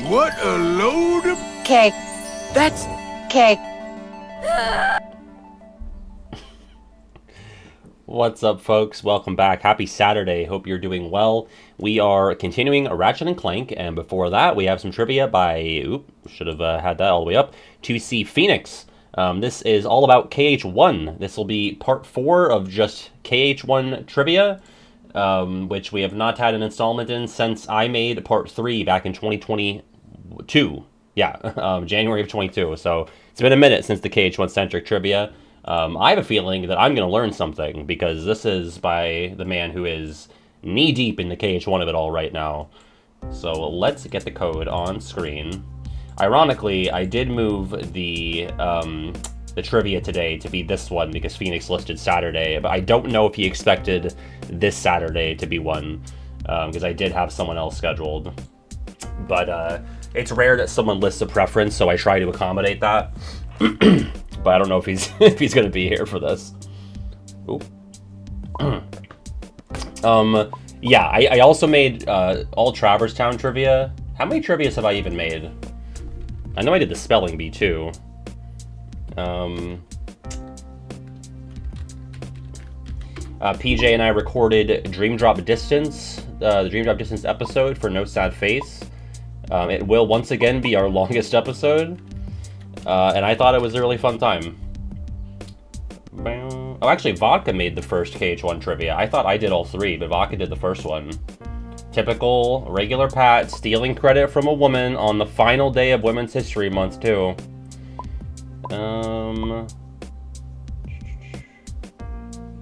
What a load of cake. That's Cake. What's up, folks? Welcome back. Happy Saturday. Hope you're doing well. We are continuing Ratchet and Clank, and before that, we have some trivia by, should have had that all the way up, to see Phoenix. This is all about KH1. This will be part 4 of just KH1 trivia, which we have not had an installment in since I made part 3 back in 2022. Yeah, January of 22. So it's been a minute since the KH1-centric trivia. I have a feeling that I'm going to learn something, because this is by the man who is knee-deep in the KH1 of it all right now. So let's get the code on screen. Ironically, I did move the trivia today to be this one, because Phoenix listed Saturday, but I don't know if he expected this Saturday to be one, because I did have someone else scheduled. But it's rare that someone lists a preference, so I try to accommodate that. But I don't know if he's if he's gonna be here for this. Yeah, I also made all Traverse Town trivia. How many trivias have I even made? I know I did the spelling bee too. PJ and I recorded Dream Drop Distance, the Dream Drop Distance episode for No Sad Face. It will once again be our longest episode. And I thought it was a really fun time. Oh, actually, Vodka made the first KH1 trivia. I thought I did all 3, but Vodka did the first one. Typical, regular Pat, stealing credit from a woman on the final day of Women's History Month, too.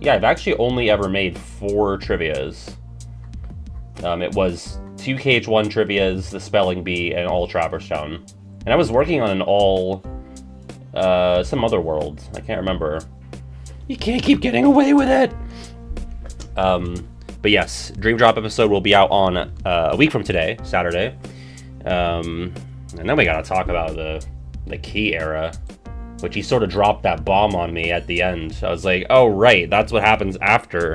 Yeah, I've actually only ever made 4 trivias. It was 2 KH1 trivias, the Spelling Bee, and all Traverse Town. And I was working on an all, some other world. I can't remember. You can't keep getting away with it! But yes, Dream Drop episode will be out on a week from today, Saturday. And then we gotta talk about the Key era, which he sort of dropped that bomb on me at the end. I was like, oh right, that's what happens after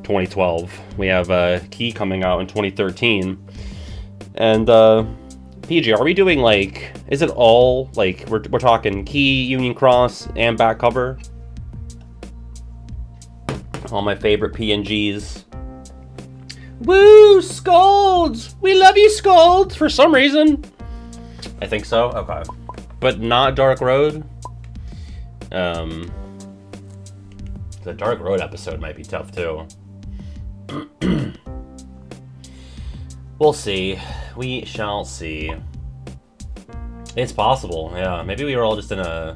2012. We have Key coming out in 2013. And, PG, are we doing, like, is it all, like, we're talking Key, Union Cross, and back cover? All my favorite PNGs. Woo, Scold! We love you, Scold! For some reason. I think so? Okay. But not Dark Road? The Dark Road episode might be tough, too. We'll see. We shall see. It's possible, yeah. Maybe we were all just in a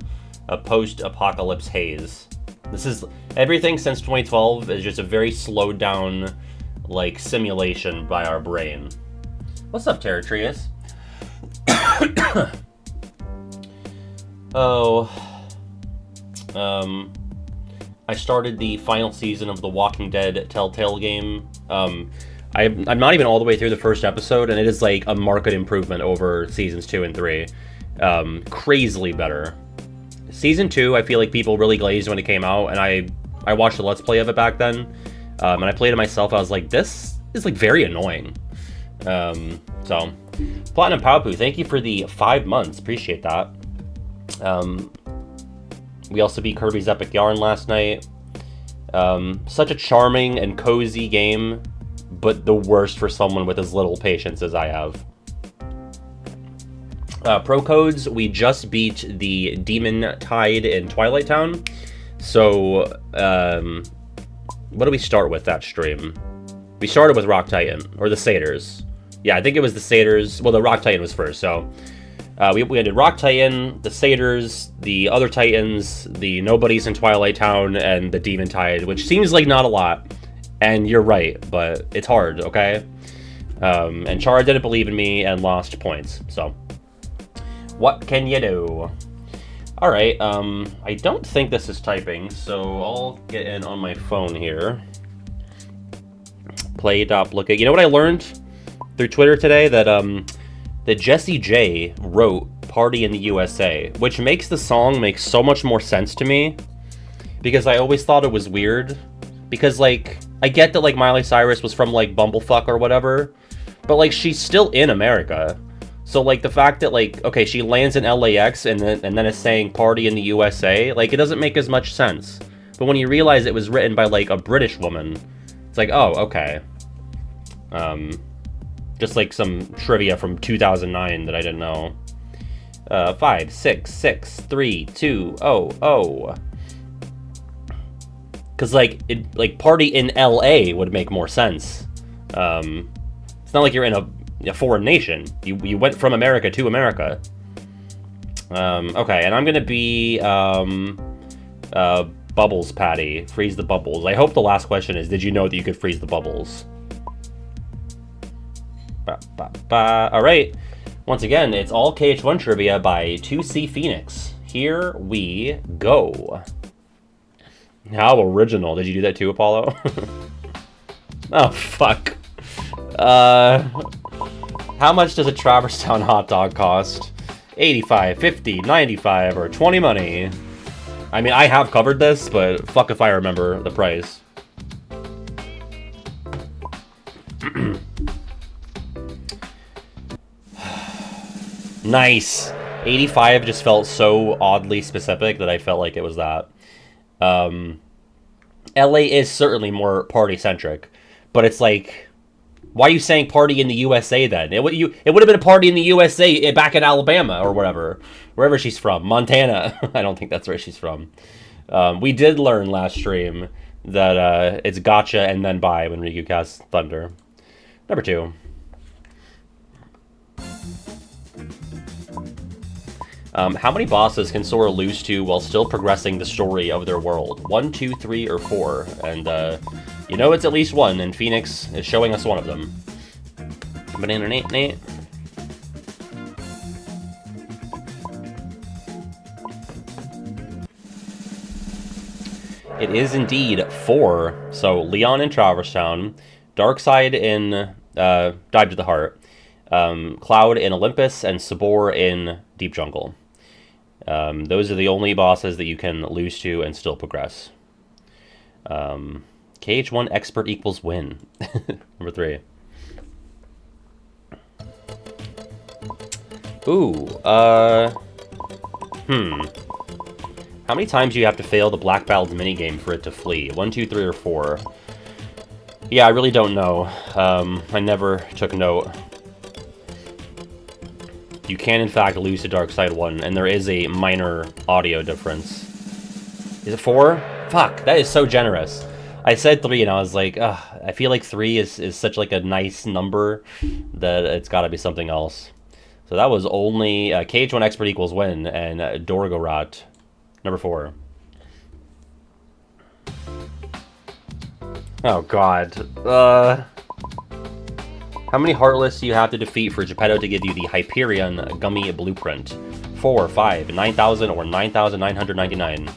post-apocalypse haze. This is... Everything since 2012 is just a very slowed down, like, simulation by our brain. What's up, Territrius? I started the final season of the Walking Dead Telltale game. I'm not even all the way through the first episode, and it is like a marked improvement over seasons 2 and 3. Crazily better. Season 2, I feel like people really glazed when it came out, and I watched a Let's Play of it back then, and I played it myself. I was like, this is like very annoying. So, Platinum Paupu, thank you for the 5 months. Appreciate that. We also beat Kirby's Epic Yarn last night. Such a charming and cozy game, but the worst for someone with as little patience as I have. Pro codes, we just beat the Demon Tide in Twilight Town. So, what do we start with that stream? We started with Rock Titan, or the Satyrs. Yeah, I think it was the Satyrs. Well, the Rock Titan was first, so... we did Rock Titan, the Satyrs, the other Titans, the Nobodies in Twilight Town, and the Demon Tide, which seems like not a lot. And you're right, but it's hard, okay? And Chara didn't believe in me and lost points, so... What can you do? Alright, I don't think this is typing, so I'll get in on my phone here. Play.Blooket. You know what I learned through Twitter today? That Jessie J wrote Party in the USA, which makes the song make so much more sense to me. Because I always thought it was weird. Because, like, I get that, like, Miley Cyrus was from, like, Bumblefuck or whatever. But, like, she's still in America. So, like, the fact that, like, okay, she lands in LAX and then it's saying party in the USA, like, it doesn't make as much sense. But when you realize it was written by, like, a British woman, it's like, oh, okay. Just, like, some trivia from 2009 that I didn't know. 5, 6, 6, 3, 2, 0, 0. Because, like, party in LA would make more sense. It's not like you're in a foreign nation. You went from America to America. Okay, and I'm gonna be Bubbles Patty. Freeze the bubbles. I hope the last question is, did you know that you could freeze the bubbles? All right. Once again, it's all KH1 trivia by 2C Phoenix. Here we go. How original. Did you do that too, Apollo? Oh, fuck. How much does a Traverstown hot dog cost? 85, 50, 95, or 20 money? I mean, I have covered this, but fuck if I remember the price. Nice. 85 just felt so oddly specific that I felt like it was that. LA is certainly more party-centric, but it's like, why are you saying party in the USA then? It would have been a party in the USA back in Alabama or whatever, wherever she's from. Montana. I don't think that's where she's from. We did learn last stream that it's gotcha and then bye when Riku casts Thunder. Number 2. How many bosses can Sora lose to while still progressing the story of their world? 1, 2, 3, or 4? And, you know it's at least 1, and Phoenix is showing us one of them. Banana Nate Nate. It is indeed 4. So, Leon in Traverstown, Darkseid in Dive to the Heart, Cloud in Olympus, and Sabor in Deep Jungle. Those are the only bosses that you can lose to and still progress. KH1 expert equals win. Number 3. Ooh, How many times do you have to fail the Black Battles minigame for it to flee? 1, 2, 3, or 4? Yeah, I really don't know. I never took note. You can, in fact, lose to Darkseid 1, and there is a minor audio difference. Is it 4? Fuck, that is so generous. I said 3, and I was like, ugh, I feel like 3 is such like a nice number that it's got to be something else. So that was only KH1 expert equals win, and Dorgorat, number 4. Oh, God. How many Heartless do you have to defeat for Geppetto to give you the Hyperion Gummy Blueprint? 4, 5, 9,000, or 9,999?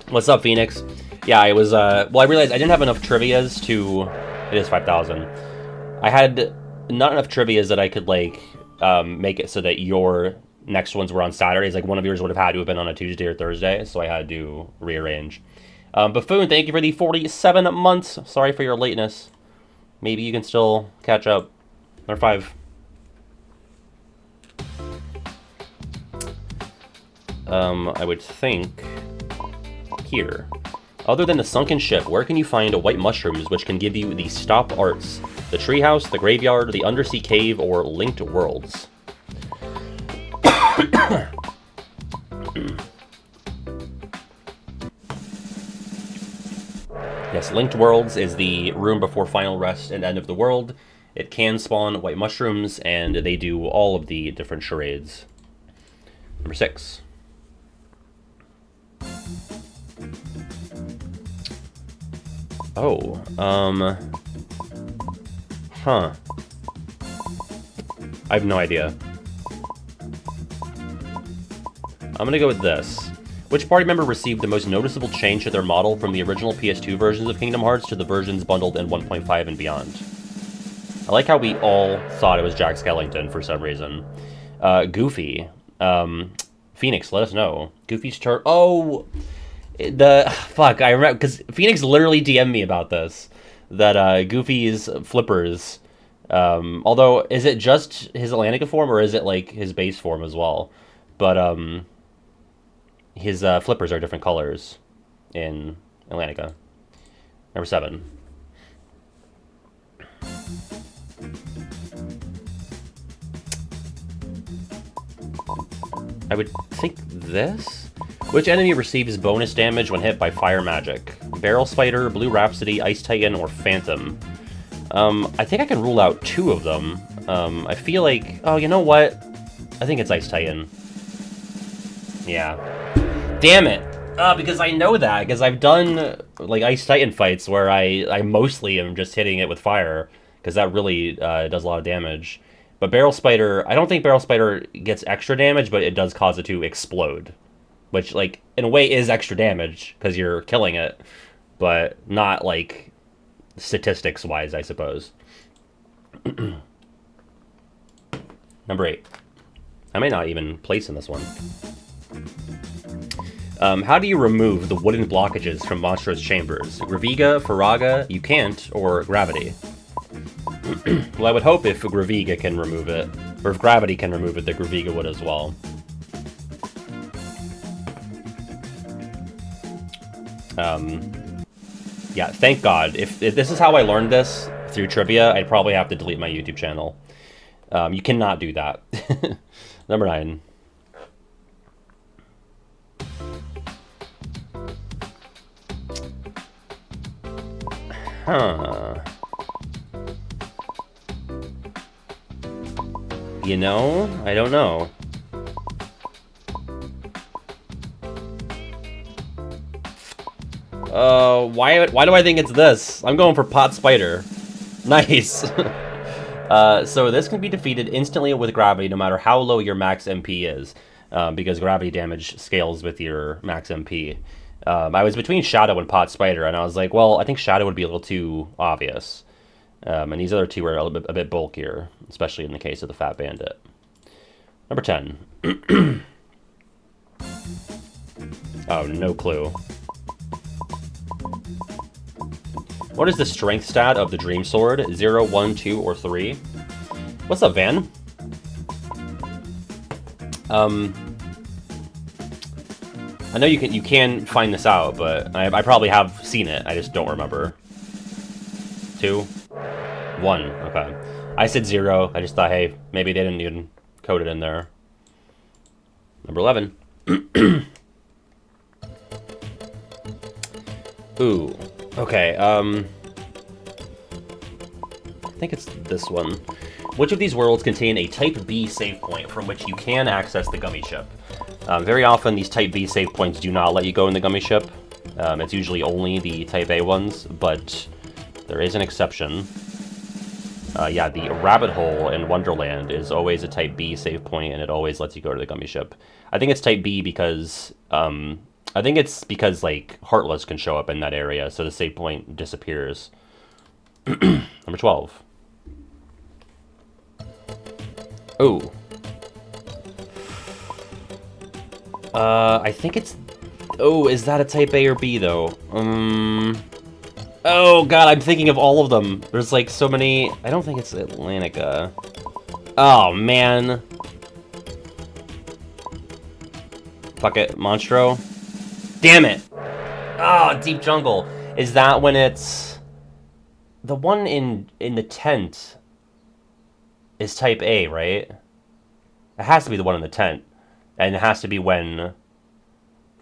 What's up, Phoenix? Yeah, I was, well, I realized I didn't have enough trivias to... It is 5,000. I had not enough trivias that I could, like, make it so that your next ones were on Saturdays. Like, one of yours would have had to have been on a Tuesday or Thursday, so I had to rearrange. Buffoon, thank you for the 47 months. Sorry for your lateness. Maybe you can still catch up. Number 5. I would think here. Other than the sunken ship, where can you find white mushrooms which can give you the stop arts? The treehouse, the graveyard, the undersea cave, or linked worlds? Yes, Linked Worlds is the room before final rest and end of the world. It can spawn white mushrooms, and they do all of the different charades. Number 6. Oh, huh. I have no idea. I'm gonna go with this. Which party member received the most noticeable change to their model from the original PS2 versions of Kingdom Hearts to the versions bundled in 1.5 and beyond? I like how we all thought it was Jack Skellington for some reason. Goofy. Phoenix, let us know. Goofy's turn. Oh! Fuck, I remember, because Phoenix literally DM'd me about this. that Goofy's flippers. Although, is it just his Atlantica form, or is it like his base form as well? But his flippers are different colors in Atlantica. Number 7. I would think this? Which enemy receives bonus damage when hit by fire magic? Barrel Spider, Blue Rhapsody, Ice Titan, or Phantom? I think I can rule out 2 of them. I feel like... Oh, you know what? I think it's Ice Titan. Yeah. Damn it! Because I know that, because I've done, like, Ice Titan fights where I mostly am just hitting it with fire, because that really does a lot of damage. But Barrel Spider, I don't think Barrel Spider gets extra damage, but it does cause it to explode. Which, like, in a way is extra damage, because you're killing it. But not, like, statistics-wise, I suppose. Number 8. I may not even place in this one. How do you remove the wooden blockages from Monstro's chambers? Graviga, Faraga, you can't, or Gravity? Well, I would hope if Graviga can remove it, or if Gravity can remove it, that Graviga would as well. Yeah, thank God. If this is how I learned this, through trivia, I'd probably have to delete my YouTube channel. You cannot do that. Number 9. Huh. You know? I don't know. Why do I think it's this? I'm going for Pot Spider. Nice. So this can be defeated instantly with Gravity no matter how low your max MP is. Because Gravity damage scales with your max MP. I was between Shadow and Pot Spider, and I was like, well, I think Shadow would be a little too obvious. And these other 2 are a bit bulkier, especially in the case of the Fat Bandit. Number 10. Oh, no clue. What is the strength stat of the Dream Sword? 0, 1, 2, or 3? What's up, Van? I know you can find this out, but I probably have seen it. I just don't remember. 2? 1. Okay. I said 0. I just thought, hey, maybe they didn't even code it in there. Number 11. Ooh. Okay, I think it's this one. Which of these worlds contain a Type B save point from which you can access the Gummy Ship? Very often, these Type B save points do not let you go in the Gummy Ship. It's usually only the Type A ones, but there is an exception. Yeah, the Rabbit Hole in Wonderland is always a Type B save point, and it always lets you go to the Gummy Ship. I think it's Type B because... I think it's because, like, Heartless can show up in that area, so the save point disappears. Number 12. Ooh. I think it's... Oh, is that a Type A or B, though? Oh, God, I'm thinking of all of them. There's, like, so many... I don't think it's Atlantica. Oh, man. Fuck it. Monstro? Damn it! Oh, Deep Jungle. Is that when it's... The one in the tent is Type A, right? It has to be the one in the tent. And it has to be when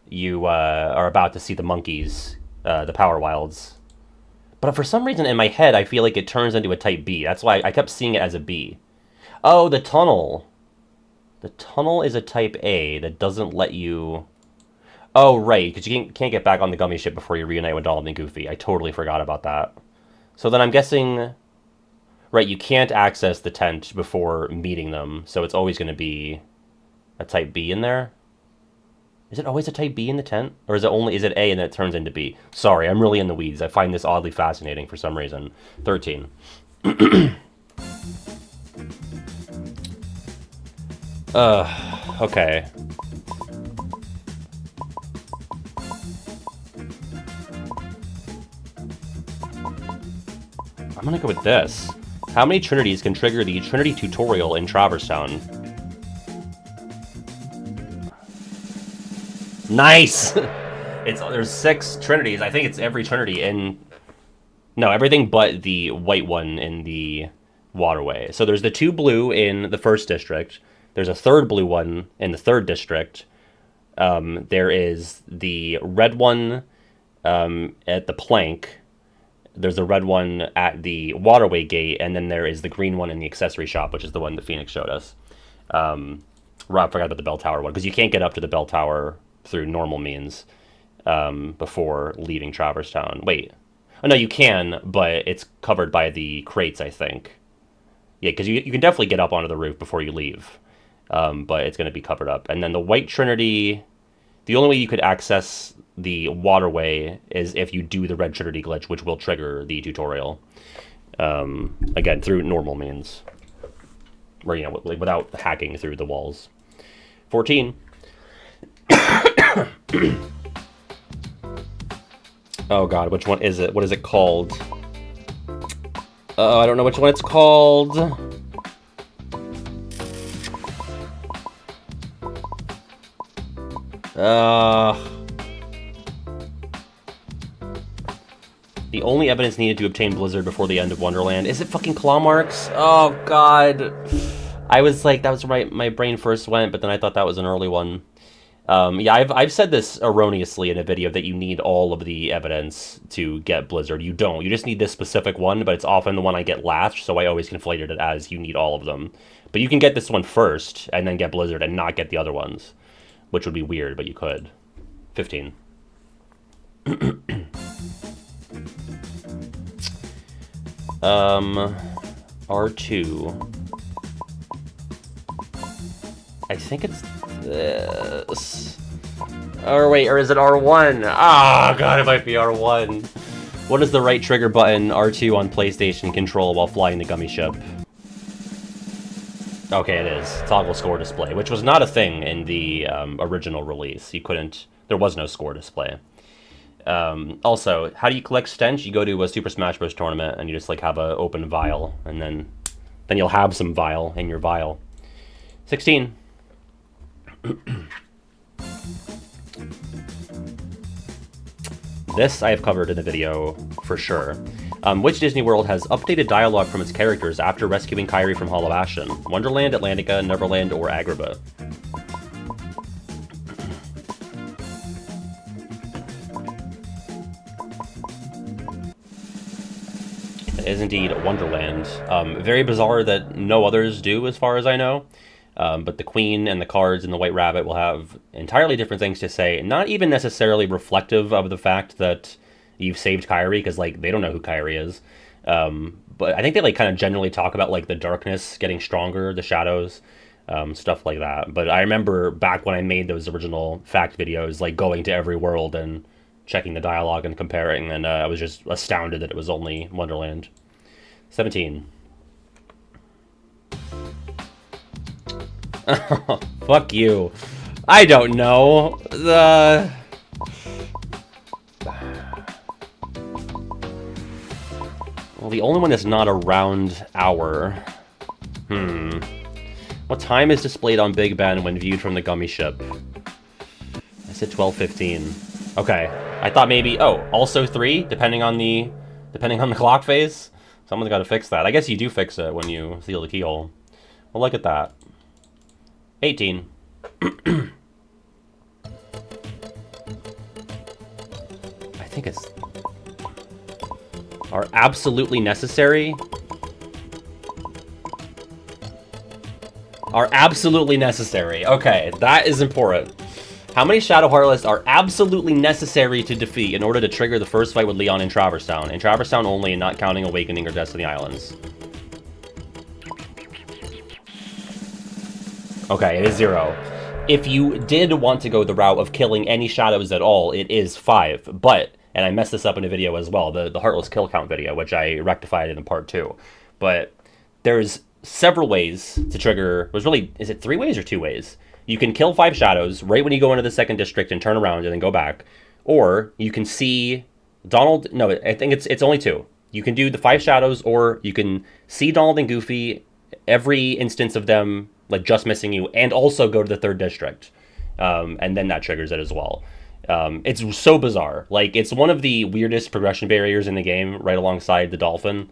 you are about to see the monkeys, the Power Wilds. But for some reason in my head, I feel like it turns into a Type B. That's why I kept seeing it as a B. Oh, the tunnel. The tunnel is a Type A that doesn't let you... Oh, right, because you can't get back on the Gummy Ship before you reunite with Donald and Goofy. I totally forgot about that. So then I'm guessing... Right, you can't access the tent before meeting them, so it's always going to be a Type B in there? Is it always a Type B in the tent? Or is it A and then it turns into B? Sorry, I'm really in the weeds. I find this oddly fascinating for some reason. 13. Okay. I'm gonna go with this. How many Trinities can trigger the Trinity tutorial in Traverse Town? Nice! There's 6 Trinities. I think it's every Trinity in... No, everything but the white one in the waterway. So there's the 2 blue in the 1st district. There's a 3rd blue one in the 3rd district. There is the red one at the plank. There's a red one at the waterway gate, and then there is the green one in the accessory shop, which is the one that Phoenix showed us. I forgot about the bell tower one, because you can't get up to the bell tower through normal means before leaving Traverse Town. Wait. Oh, no, you can, but it's covered by the crates, I think. Yeah, because you can definitely get up onto the roof before you leave, but it's going to be covered up. And then the White Trinity, the only way you could access the waterway is if you do the Red Trinity glitch, which will trigger the tutorial. Again, through normal means. Or, you know, like without hacking through the walls. 14. Oh god, which one is it? What is it called? I don't know which one it's called. The only evidence needed to obtain Blizzard before the end of Wonderland. Is it fucking claw marks? Oh god. I was like, that was where my brain first went, but then I thought that was an early one. Yeah, I've said this erroneously in a video that you need all of the evidence to get Blizzard. You don't. You just need this specific one, but it's often the one I get last, so I always conflated it as you need all of them. But you can get this one first, and then get Blizzard and not get the other ones, which would be weird, but you could. 15. R2. I think it's this. Or wait, or is it R1? Ah, god, it might be R1. What is the right trigger button R2 on PlayStation control while flying the gummy ship? Okay, it is. Toggle score display, which was not a thing in the original release. You couldn't... There was no score display. Also, how do you collect stench? You go to a Super Smash Bros. Tournament, and you just, like, have an open vial, and then you'll have some vial in your vial. 16. This I have covered in the video for sure. Which Disney World has updated dialogue from its characters after rescuing Kairi from Hollow Ashen? Wonderland, Atlantica, Neverland, or Agrabah? It is indeed Wonderland. Very bizarre that no others do, as far as I know. But the Queen and the cards and the White Rabbit will have entirely different things to say, not even necessarily reflective of the fact that you've saved Kairi, because, like, they don't know who Kairi is. But I think they, like, kind of generally talk about, like, the darkness getting stronger, the shadows, stuff like that. But I remember back when I made those original fact videos, like, going to every world and checking the dialogue and comparing, and I was just astounded that it was only Wonderland. 17. Fuck you. I don't know. Well, the only one that's not a round hour. What time is displayed on Big Ben when viewed from the gummy ship? I said 12:15. Okay. I thought maybe, oh, also 3, depending on the clock phase. Someone's got to fix that. I guess you do fix it when you seal the keyhole. Well, look at that. 18. I think it's... Are absolutely necessary? Are absolutely necessary. Okay, that is important. How many Shadow Heartless are absolutely necessary to defeat in order to trigger the first fight with Leon in Traverse Town? In Traverse Town only, not counting Awakening or Destiny Islands. Okay, it is 0. If you did want to go the route of killing any shadows at all, it is 5. But, and I messed this up in a video as well, the Heartless kill count video, which I rectified in part 2. But there's several ways to trigger... There's really... Is it 3 ways or 2 ways? You can kill 5 shadows right when you go into the 2nd district and turn around and then go back. Or you can see Donald... No, I think it's only 2. You can do the 5 shadows, or you can see Donald and Goofy every instance of them like just missing you, and also go to the 3rd district, and then that triggers it as well. It's so bizarre. Like, it's one of the weirdest progression barriers in the game, right alongside the dolphin.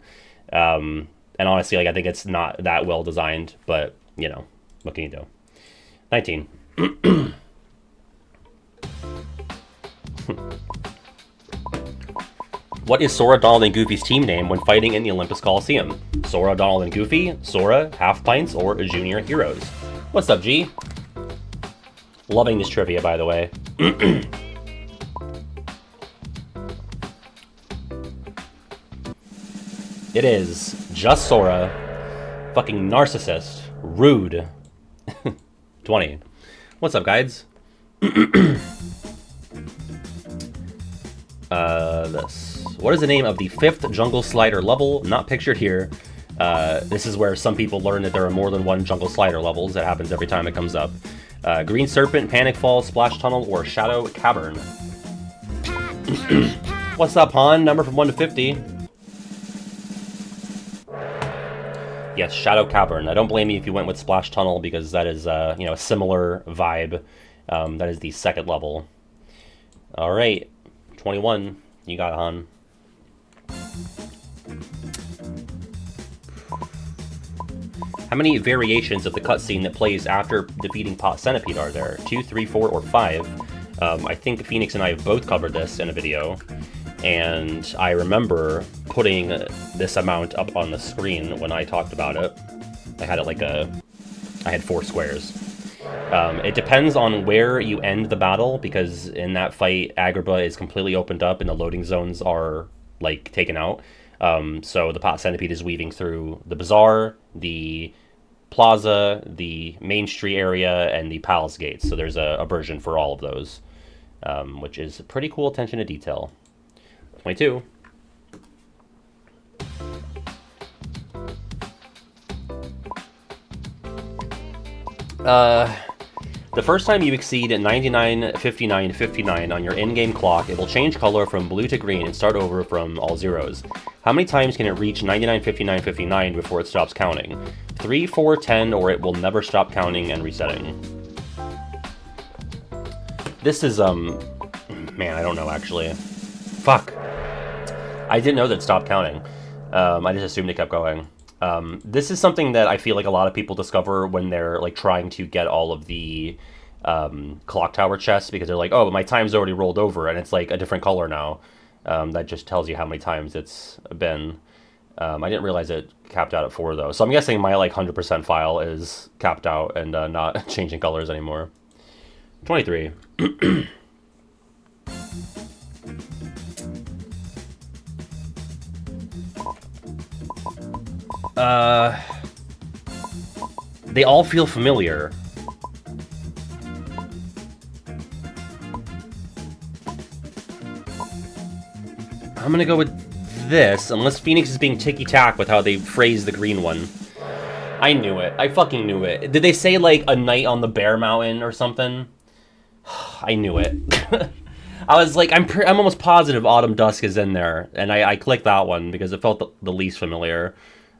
And honestly, like, I think it's not that well designed, but you know, what can you do? 19. What is Sora, Donald, and Goofy's team name when fighting in the Olympus Coliseum? Sora, Donald, and Goofy, Sora, Half Pints, or Junior Heroes? What's up, G? Loving this trivia, by the way. It is just Sora. Fucking narcissist. Rude. 20. What's up, guys? This. What is the name of the 5th Jungle Slider level? Not pictured here. This is where some people learn that there are more than one Jungle Slider levels. That happens every time it comes up. Green Serpent, Panic Fall, Splash Tunnel, or Shadow Cavern. What's up, Han? Number from 1 to 50. Yes, Shadow Cavern. I don't blame you if you went with Splash Tunnel, because that is, you know, a similar vibe. That is the 2nd level. All right, 21. You got it, Han. How many variations of the cutscene that plays after defeating Pot Centipede are there? 2, 3, 4, or 5? I think Phoenix and I have both covered this in a video, and I remember putting this amount up on the screen when I talked about it. I had it like I had 4 squares. It depends on where you end the battle, because in that fight, Agrabah is completely opened up and the loading zones are, like, taken out. So the Pot Centipede is weaving through the Bazaar, the Plaza, the Main Street area, and the Palace Gates. So there's a version for all of those, which is pretty cool attention to detail. 22. The first time you exceed 99, 59, 59 on your in-game clock, it will change color from blue to green and start over from all zeros. How many times can it reach 99, 59, 59 before it stops counting? 3, 4, 10, or it will never stop counting and resetting. This is, man, I don't know, actually. Fuck. I didn't know that it stopped counting. I just assumed it kept going. This is something that I feel like a lot of people discover when they're like trying to get all of the clock tower chests, because they're like, oh, but my time's already rolled over and it's like a different color now. That just tells you how many times it's been. I didn't realize it capped out at 4 though, so I'm guessing my like 100% file is capped out and not changing colors anymore. 23. They all feel familiar. I'm gonna go with this, unless Phoenix is being ticky-tack with how they phrase the green one. I knew it. I fucking knew it. Did they say, like, a night on the Bear Mountain or something? I knew it. I was like, I'm almost positive Autumn Dusk is in there, and I clicked that one because it felt the least familiar.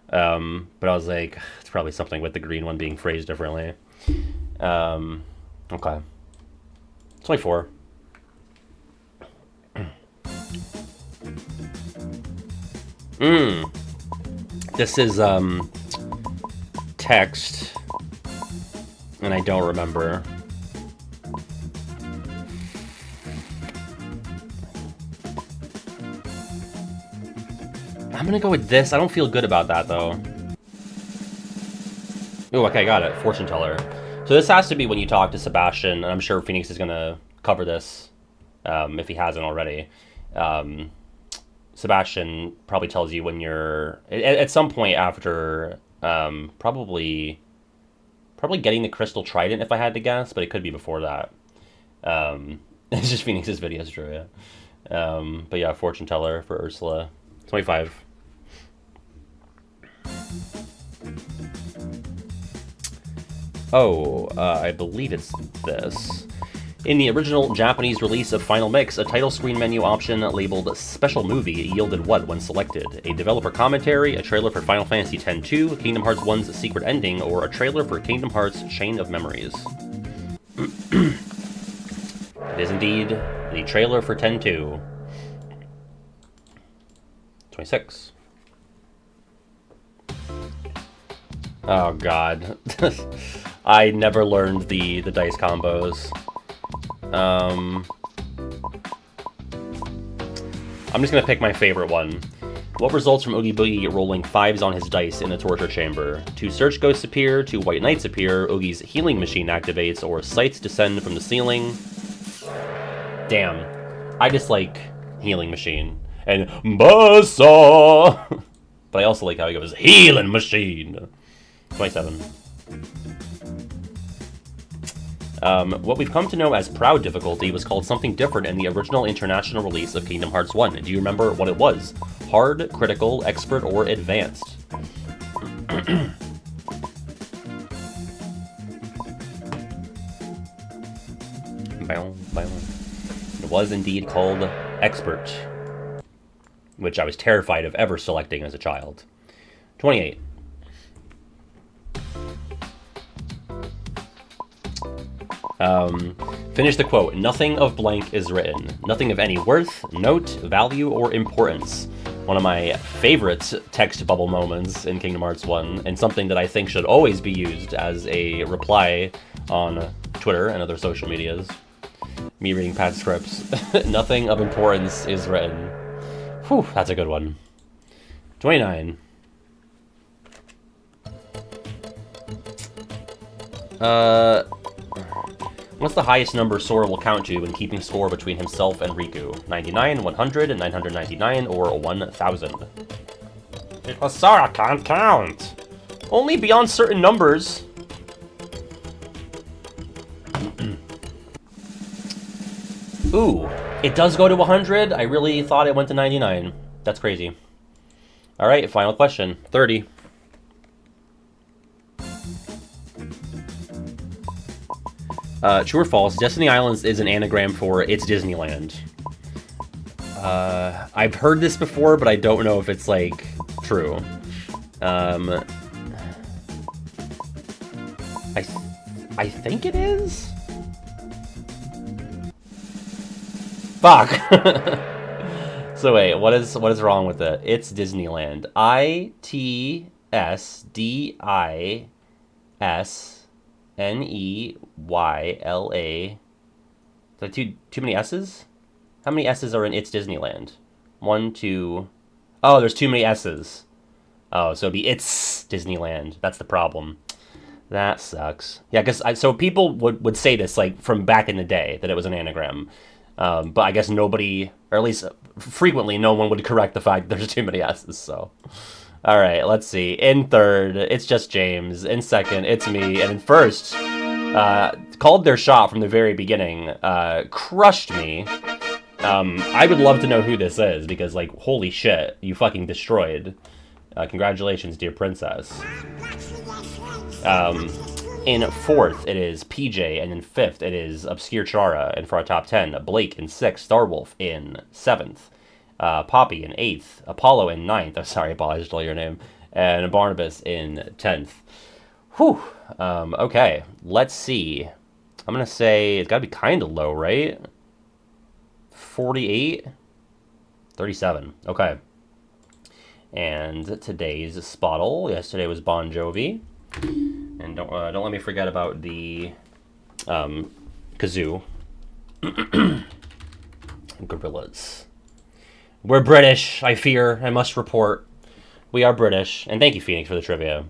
But I was like, it's probably something with the green one being phrased differently. Okay. 24. This is, text, and I don't remember. I'm gonna go with this. I don't feel good about that, though. Oh, okay, got it. Fortune Teller. So this has to be when you talk to Sebastian, and I'm sure Phoenix is gonna cover this, if he hasn't already. Sebastian probably tells you when you're... At some point after, probably getting the Crystal Trident, if I had to guess, but it could be before that. It's just Phoenix's videos true, yeah. But yeah, Fortune Teller for Ursula. 25. Oh, I believe it's this. In the original Japanese release of Final Mix, a title screen menu option labeled Special Movie yielded what when selected? A developer commentary, a trailer for Final Fantasy X-2, Kingdom Hearts 1's secret ending, or a trailer for Kingdom Hearts Chain of Memories? It is indeed the trailer for X-2. 26. Oh god. I never learned the dice combos. I'm just gonna pick my favorite one. What results from Oogie Boogie rolling 5s on his dice in the torture chamber? 2 search ghosts appear, 2 white knights appear, Oogie's healing machine activates, or sights descend from the ceiling. Damn. I dislike healing machine. And buzzsaw! But I also like how he goes, healing machine! 27. What we've come to know as Proud difficulty was called something different in the original international release of Kingdom Hearts 1. Do you remember what it was? Hard, critical, expert, or advanced? It was indeed called expert, which I was terrified of ever selecting as a child. 28. Finish the quote. Nothing of blank is written. Nothing of any worth, note, value, or importance. One of my favorite text bubble moments in Kingdom Hearts 1, and something that I think should always be used as a reply on Twitter and other social medias. Me reading pad scripts. Nothing of importance is written. Whew, that's a good one. 29. What's the highest number Sora will count to when keeping score between himself and Riku? 99, 100, 999, or 1000? Because Sora can't count. Only beyond certain numbers. Ooh, it does go to 100? I really thought it went to 99. That's crazy. Alright, final question. 30. True or false, Destiny Islands is an anagram for It's Disneyland. I've heard this before, but I don't know if it's, like, true. I think it is? Fuck! So wait, what is wrong with it? It's Disneyland. ITSDISNEYLA. Is that too many S's? How many S's are in It's Disneyland? 1, 2... Oh, there's too many S's. Oh, so it'd be It's Disneyland. That's the problem. That sucks. Yeah, because so people would say this, like, from back in the day, that it was an anagram. But I guess nobody, or at least frequently, no one would correct the fact that there's too many S's, so... Alright, let's see. In third, it's just James. In second, it's me. And in first, called their shot from the very beginning, crushed me. I would love to know who this is, because, like, holy shit, you fucking destroyed. Congratulations, dear princess. In fourth, it is PJ, and in fifth, it is Obscure Chara. And for our top 10, Blake in sixth, Starwolf in seventh. Poppy in 8th, Apollo in 9th, sorry, Apollo, I just stole your name, and Barnabas in 10th. Whew, okay, let's see. I'm gonna say it's gotta be kind of low, right? 48? 37, okay. And today's Spottle, yesterday was Bon Jovi. And don't let me forget about the, kazoo. Gorillas. We're British, I fear. I must report. We are British. And thank you, Phoenix, for the trivia.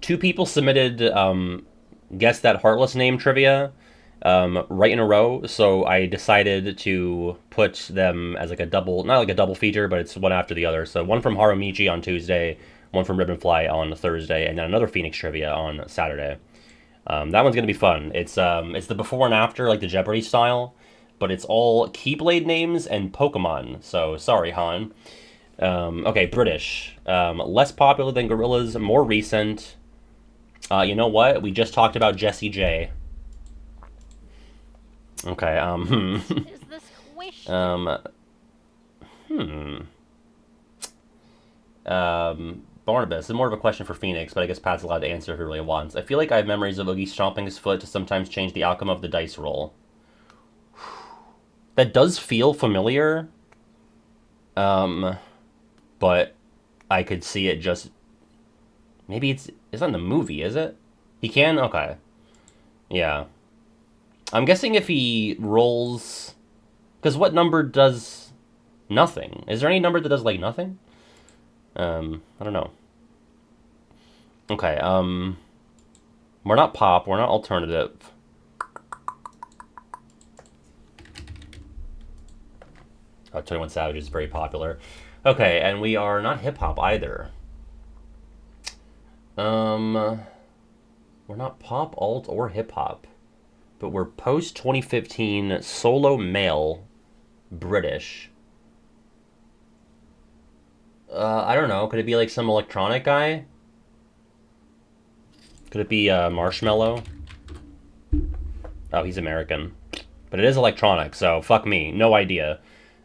2 people submitted Guess That Heartless Name trivia right in a row. So I decided to put them as like a double, not like a double feature, but it's one after the other. So one from Harumichi on Tuesday, one from Ribbonfly on Thursday, and then another Phoenix trivia on Saturday. That one's going to be fun. It's the before and after, like the Jeopardy style. But it's all Keyblade names and Pokemon, so sorry, Han. Okay, British. Less popular than Gorillas, more recent. You know what? We just talked about Jessie J. Okay, Is the squish? Barnabas, this is more of a question for Phoenix, but I guess Pat's allowed to answer if he really wants. I feel like I have memories of Oogie stomping his foot to sometimes change the outcome of the dice roll. That does feel familiar, but I could see it just... Maybe it's not in the movie, is it? He can? Okay. Yeah. I'm guessing if he rolls... Because what number does nothing? Is there any number that does, like, nothing? I don't know. Okay, we're not pop, we're not alternative. Oh, 21 Savage is very popular. Okay, and we are not hip-hop either. We're not pop, alt, or hip-hop. But we're post-2015 solo male British. I don't know. Could it be like some electronic guy? Could it be Marshmello? Oh, he's American. But it is electronic, so fuck me. No idea.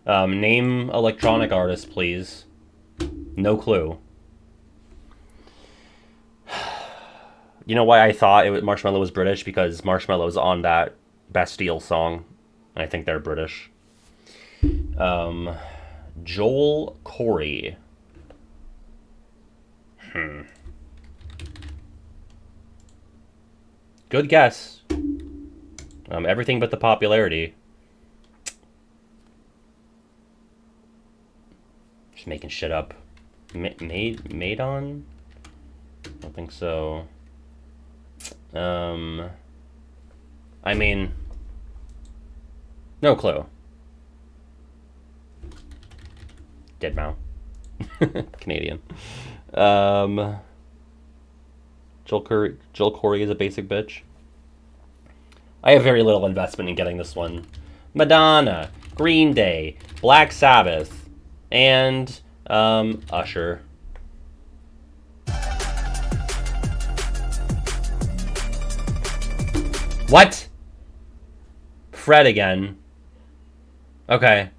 Name electronic artist, please. No clue. You know why I thought Marshmello was British? Because Marshmello's on that Bastille song. And I think they're British. Joel Corey. Good guess. Everything but the popularity. Just making shit up. Maidon? I don't think so. I mean, no clue. Deadmau. Canadian. Joel Corey is a basic bitch. I have very little investment in getting this one. Madonna, Green Day, Black Sabbath, and Usher. What? Fred again. Okay.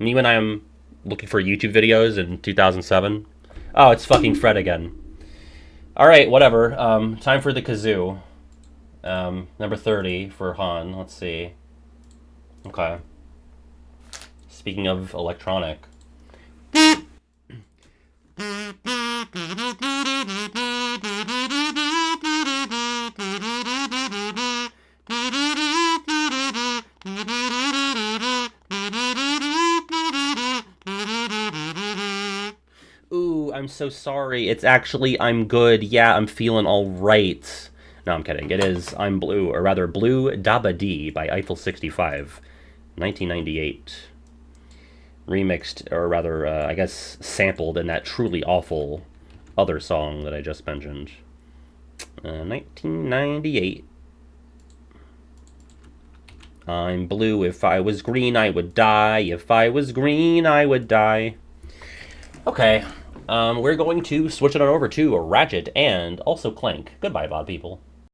Me when I'm looking for YouTube videos in 2007. Oh, it's fucking Fred again. Alright, whatever. Time for the kazoo. Number 30 for Han. Let's see. Okay. Speaking of electronic. Ooh, I'm so sorry. It's actually I'm Good. Yeah, I'm feeling all right. No, I'm kidding. It is I'm Blue, or rather Blue Dabba Dee by Eiffel 65, 1998. Remixed, or rather, I guess, sampled in that truly awful other song that I just mentioned. 1998. I'm blue. If I was green, I would die. If I was green, I would die. Okay. We're going to switch it on over to Ratchet and also Clank. Goodbye, Bob people.